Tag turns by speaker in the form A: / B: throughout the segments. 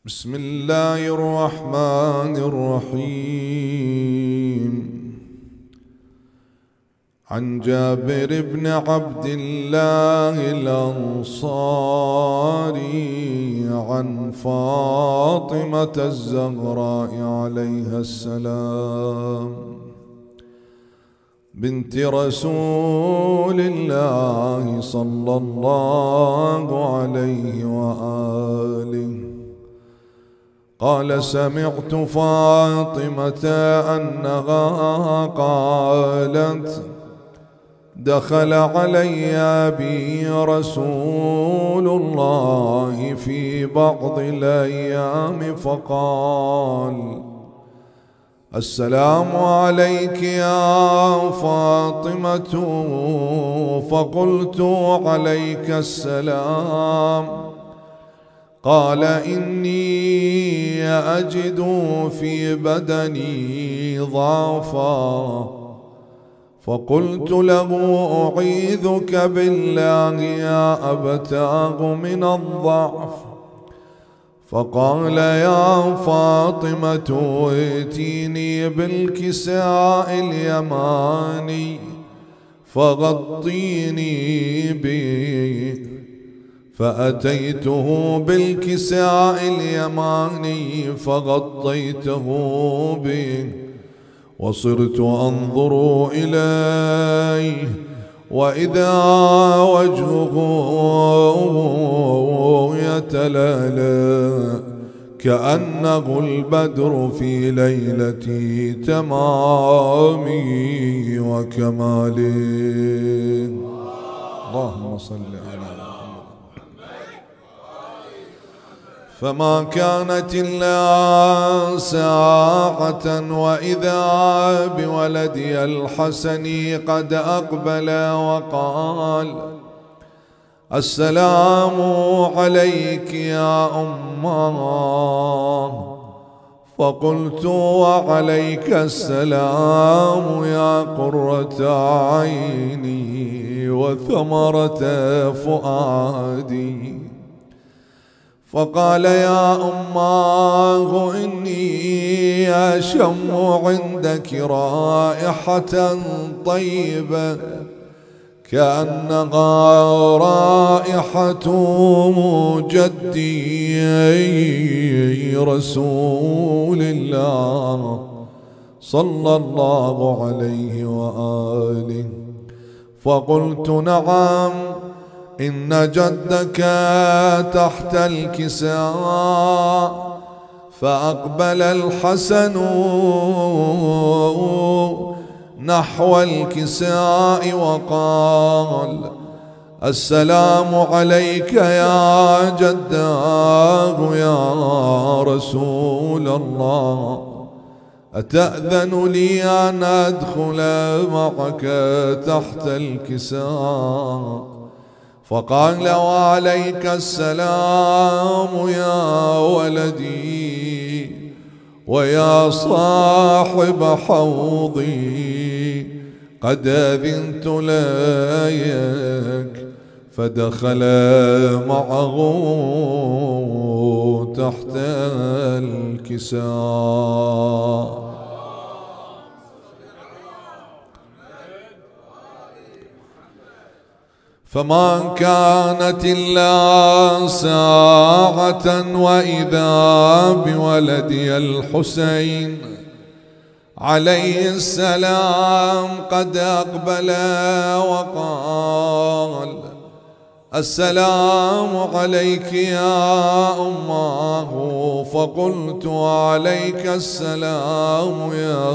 A: بسم الله الرحمن الرحيم. عن جابر بن عبد الله الأنصاري عن فاطمة الزهراء عليها السلام بنت رسول الله صلى الله عليه وآله قال: سمعت فاطمة أنها قالت: دخل علي بي رسول الله في بعض الأيام فقال: السلام عليك يا فاطمة. فقلت: عليك السلام. قال: إني أجد في بدني ضعفا. فقلت له: أعيذك بالله يا أبتاه من الضعف. فقال: يا فاطمة ائتيني بالكساء اليماني فغطيني به. فأتيته بالكساء اليماني فغطيته به، وصرت أنظر إليه وإذا وجهه يتلألأ كأنه البدر في ليلة تمامي وكمالي. اللهم صل على فما كانت إلا ساعة وإذا بولدي الحسن قد أقبل وقال: السلام عليك يا أماه. فقلت: وعليك السلام يا قرة عيني وثمرة فؤادي. فقال: يا أماه إني أشم عندك رائحة طيبة كأنها رائحة جدي رسول الله صلى الله عليه وآله. فقلت: نعم، إن جدك تحت الكساء. فأقبل الحسن نحو الكساء وقال: السلام عليك يا جداه يا رسول الله. أتأذن لي أن أدخل معك تحت الكساء؟ فقال: وعليك السلام يا ولدي ويا صاحب حوضي، قد أذنت لك. فدخل معه تحت الكساء. فما كانت إلا ساعة وإذا بولدي الحسين عليه السلام قد أقبل وقال: السلام عليك يا أماه. فقلت: وعليك السلام يا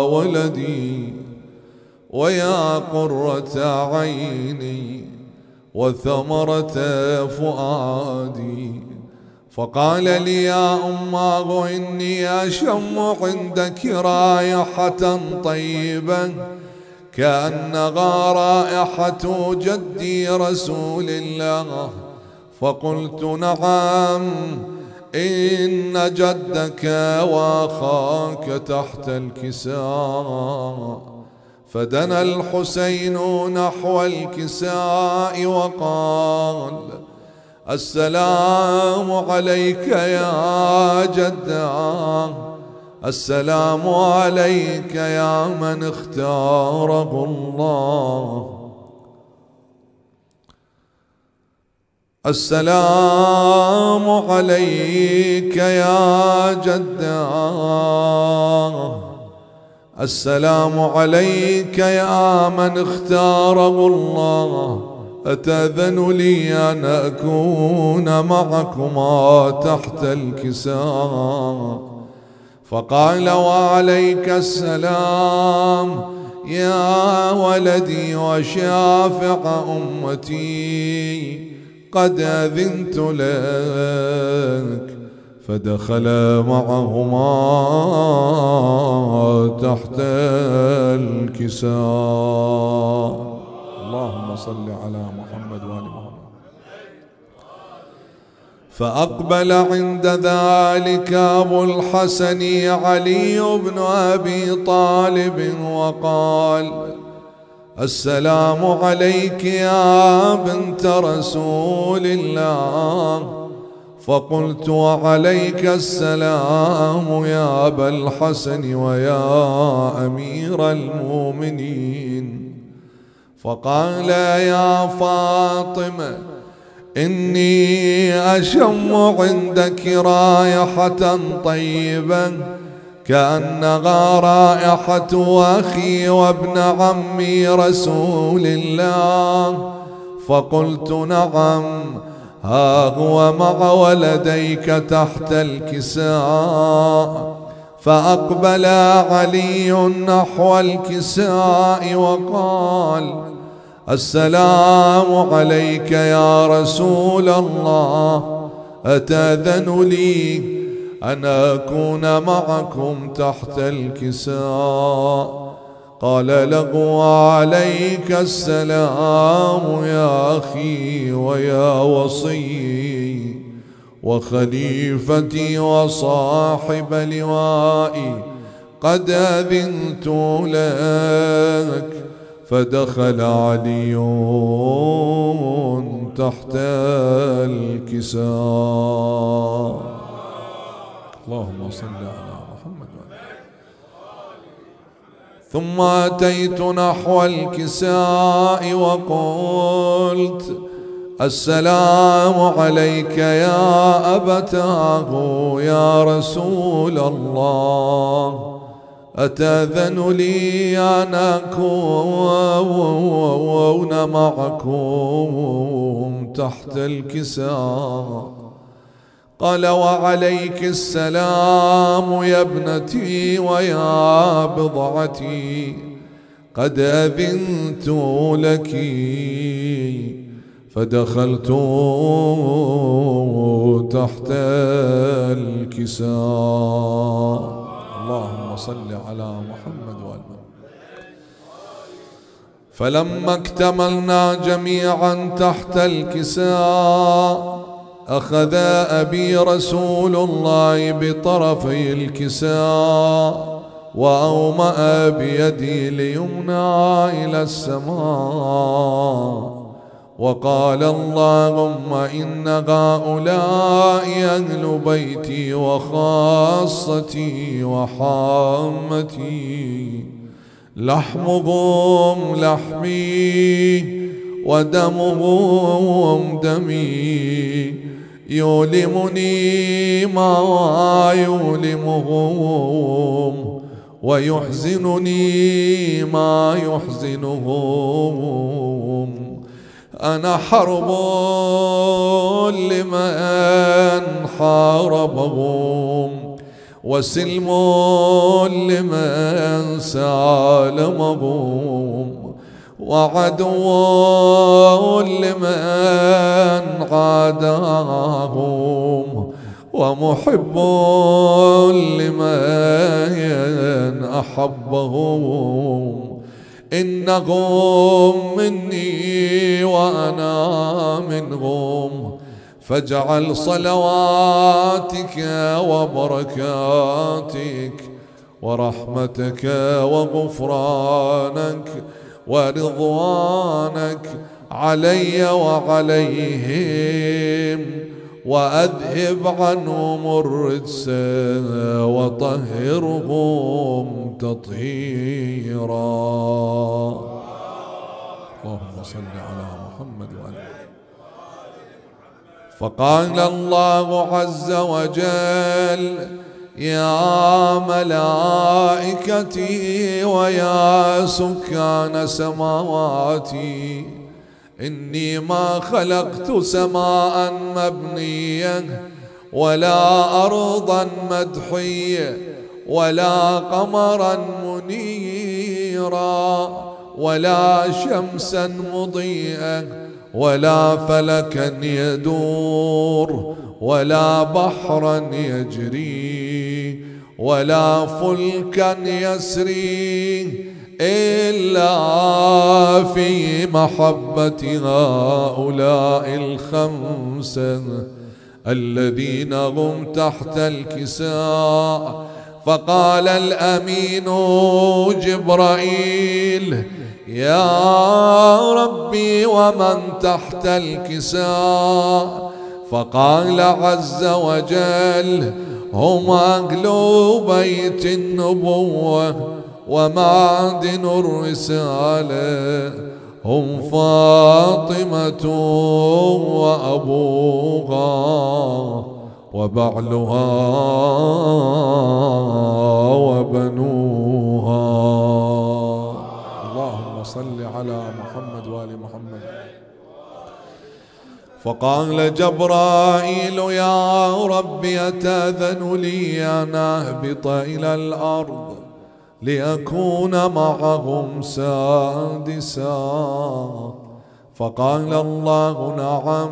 A: ولدي ويا قرة عيني وثمرة فؤادي. فقال لي: يا أماه إني أشم عندك رائحة طيبة كأنها رائحة جدي رسول الله. فقلت: نعم، إن جدك وأخاك تحت الكساء. فدنا الحسين نحو الكساء وقال: السلام عليك يا جده، السلام عليك يا من اختاره الله. السلام عليك يا جده، السلام عليك يا من اختاره الله. أتأذن لي أن أكون معكما تحت الكساء؟ فقال وعليك السلام يا ولدي وشافع أمتي، قد أذنت لك. فدخل معهما تحت الكساء. اللهم صل على محمد وآل محمد. فأقبل عند ذلك أبو الحسن علي بن أبي طالب وقال السلام عليك يا بنت رسول الله. فقلت وعليك السلام يا أبا الحسن ويا أمير المؤمنين. فقال يا فاطمة إني أشم عندك رائحة طيبة كأنها رائحة أخي وابن عمي رسول الله. فقلت نعم، ها هو مع ولديك تحت الكساء. فأقبل علي نحو الكساء وقال السلام عليك يا رسول الله، أتأذن لي أن أكون معكم تحت الكساء؟ قال له وعليك السلام يا أخي ويا وصي وخليفتي وصاحب لوائي، قد أذنت لك. فدخل علي تحت الكساء. اللهم صل على محمد. ثم أتيت نحو الكساء وقلت السلام عليك يا أبتاه يا رسول الله، أتأذن لي أن أكون معكم تحت الكساء؟ قال وعليك السلام يا ابنتي ويا بضعتي، قد أذنت لك. فدخلت تحت الكساء. اللهم صل على محمد وآل محمد. فلما اكتملنا جميعا تحت الكساء أخذ أبي رسول الله بطرفي الكساء وأومأ بيدي اليمنى إلى السماء وقال اللهم إن هؤلاء أهل بيتي وخاصتي وحامتي، لحمهم لحمي ودمهم دمي، يؤلمني ما يؤلمهم ويحزنني ما يحزنهم. أنا حرب لمن حاربهم وسلم لمن سالمهم وعدو لمن عاداهم ومحب لمن أحبهم. إنهم مني وأنا منهم، فاجعل صلواتك وبركاتك ورحمتك وغفرانك ورضوانك علي وعليهم وأذهب عنهم الرجس وطهرهم تطهيرا. اللهم صل على محمد وآله. فقال الله عز وجل: يا ملائكتي ويا سكان سماواتي، إني ما خلقت سماء مبنية ولا أرضا مدحية ولا قمرا منيرا ولا شمسا مضيئة ولا فلكا يدور ولا بحرا يجري ولا فلكا يسري إلا في محبة هؤلاء الخمسة الذين هم تحت الكساء. فقال الأمين جبرائيل: يا ربي ومن تحت الكساء؟ فقال عز وجل: هم أهل بيت النبوة ومعدن الرسالة، هم فاطمة وأبوها وبعلها وبنوها. اللهم صل على محمد وآل محمد. فقال جبرائيل: يا رب أتأذن لي أن أهبط إلى الأرض لأكون معهم سادسا؟ فقال الله: نعم،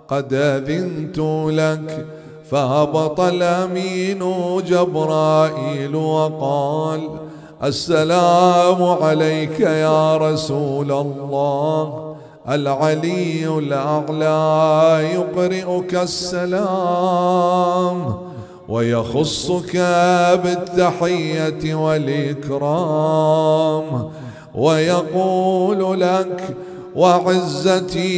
A: قد أذنت لك. فهبط الأمين جبرائيل وقال: السلام عليك يا رسول الله. العلي الأعلى يقرئك السلام ويخصك بالتحية والإكرام ويقول لك: وعزتي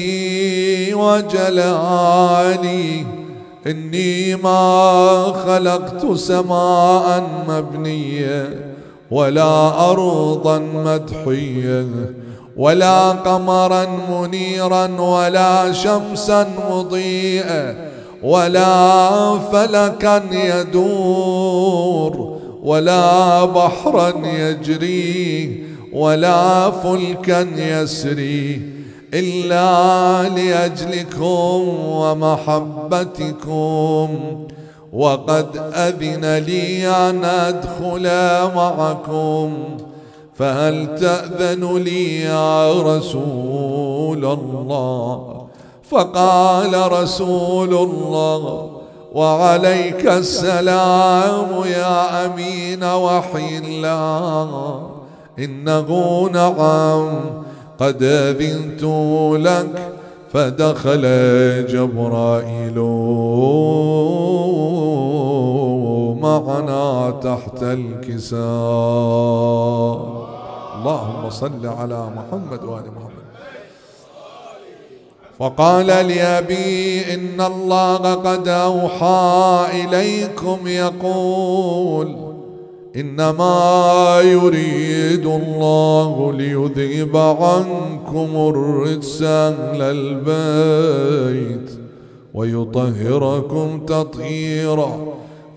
A: وجلالي إني ما خلقت سماء مبنية ولا أرضا مدحية ولا قمرا منيرا ولا شمسا مضيئة ولا فلكا يدور ولا بحرا يجري ولا فلكا يسري إلا لأجلكم ومحبتكم، وقد أذن لي أن أدخل معكم، فهل تأذن لي يا رسول الله؟ فقال رسول الله: وعليك السلام يا أمين وحي الله، إنه نعم قد أذنت لك. فدخل جبرائيل معنا تحت الكساء. اللهم صل على محمد وآل محمد. فقال لأبي: إن الله قد أوحى إليكم يقول: إنما يريد الله ليذهب عنكم الرجس أهل البيت ويطهركم تطهيرا.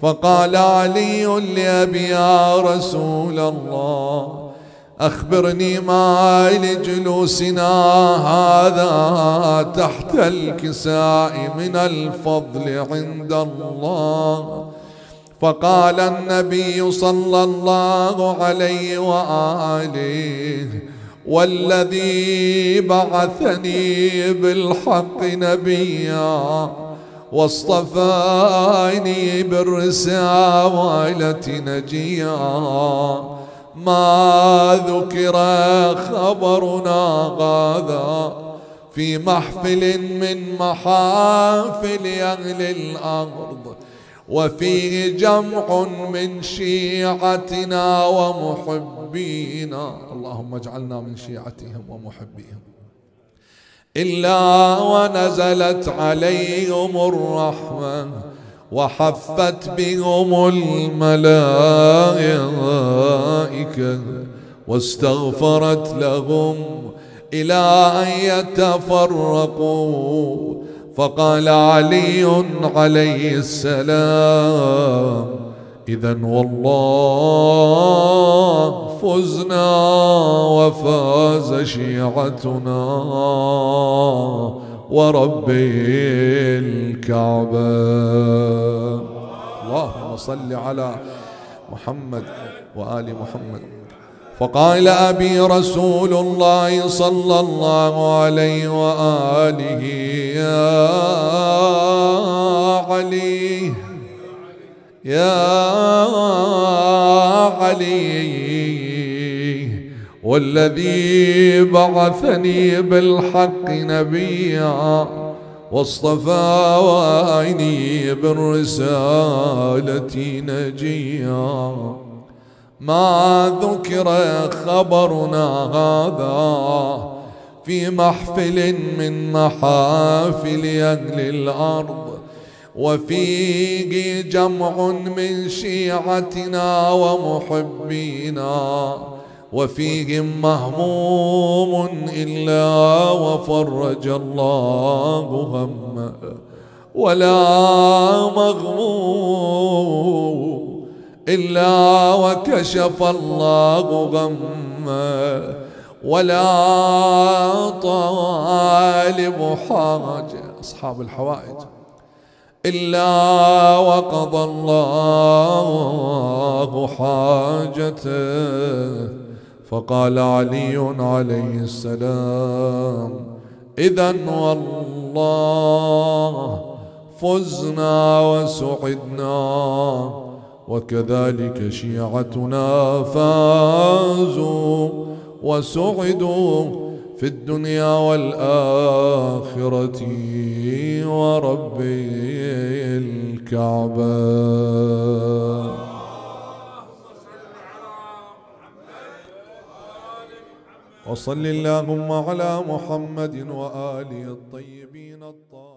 A: فقال علي لأبي: يا رسول الله، أخبرني ما لجلوسنا هذا تحت الكساء من الفضل عند الله. فقال النبي صلى الله عليه وآله: والذي بعثني بالحق نبيا واصطفاني بالرسالة نجيا، ما ذكر خبرنا هذا في محفل من محافل أهل الأرض، وفيه جمع من شيعتنا ومحبينا، اللهم اجعلنا من شيعتهم ومحبيهم، إلا ونزلت عليهم الرحمة وحفت بهم الملائكة واستغفرت لهم إلى أن يتفرقوا. فقال علي عليه السلام: إذن والله فزنا وفاز شيعتنا ورب الكعبة. اللهم صل على محمد وآل محمد. فقال أبي رسول الله صلى الله عليه وآله: يا علي يا علي والذي بعثني بالحق نبيا واصطفاني بالرسالة نجيا، ما ذكر خبرنا هذا في محفل من محافل أهل الأرض، وفيه جمع من شيعتنا ومحبينا، وفيهم مهموم إلا وفرج الله غمه، ولا مغموم إلا وكشف الله غمه، ولا طالب حاجة أصحاب الحوائج إلا وقضى الله حاجته. فقال علي عليه السلام: إذن والله فزنا وسعدنا، وكذلك شيعتنا فازوا وسعدوا في الدنيا والآخرة ورب الكعبة. وصل اللهم على محمد وآله الطيبين الطاهرين.